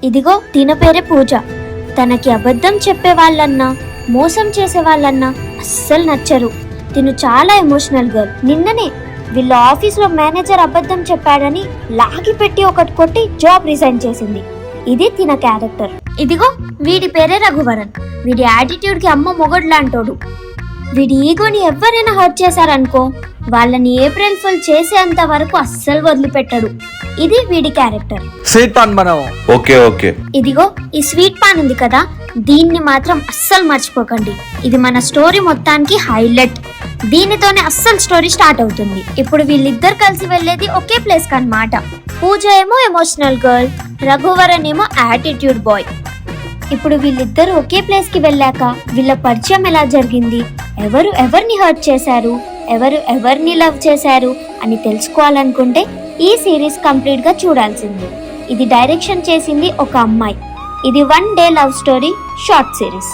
ఇదిగో తిన పేరే పూజ. తనకి అబద్ధం చెప్పే వాళ్ళన్నా మోసం చేసే వాళ్ళన్నా అస్సలు నచ్చరు. తిను చాలా ఎమోషనల్ గర్ల్. నిన్ననే వీళ్ళ ఆఫీస్లో మేనేజర్ అబద్ధం చెప్పాడని లాగి పెట్టి ఒకటి కొట్టి జాబ్ రిజైన్ చేసింది. ఇది తిన క్యారెక్టర్. ఇదిగో వీడి పేరే రఘువరన్. వీడి యాటిట్యూడ్ కి అమ్మ మొగడ్లాంటోడు. వీడి ఈగోని ఎవరైనా హర్ట్ చేశారనుకో వాళ్ళని ఏప్రిల్ ఫుల్ చేసేంత వరకు అస్సలు వదిలిపెట్టడు. ఇది వీడి క్యారెక్టర్. స్వీట్ పాన్ మనం. ఓకే. ఇదిగో ఈ స్వీట్ పాన్ ఉంది కదా, దీన్ని మాత్రం అస్సలు మర్చిపోకండి. ఇది మన స్టోరీ మొత్తానికి హైలైట్. దీనితోనే అస్సలు స్టోరీ స్టార్ట్ అవుతుంది. ఇప్పుడు వీళ్ళిద్దరు కలిసి వెళ్ళేది ఒకే ప్లేస్ కన్నమాట. పూజ ఏమో ఎమోషనల్ గర్ల్, రఘువరన్ ఏమో యాటిట్యూడ్ బాయ్. ఇప్పుడు వీళ్ళిద్దరు ఒకే ప్లేస్ కి వెళ్ళాక వీళ్ళ పరిచయం ఎలా జరిగింది, ఎవరు ఎవరిని హర్ట్ చేశారు, ఎవరు ఎవరిని లవ్ చేశారు అని తెలుసుకోవాలనుకుంటే ఈ సిరీస్ కంప్లీట్ గా చూడాల్సింది. ఇది డైరెక్షన్ చేసింది ఒక అమ్మాయి. ఇది 1 day love story short series.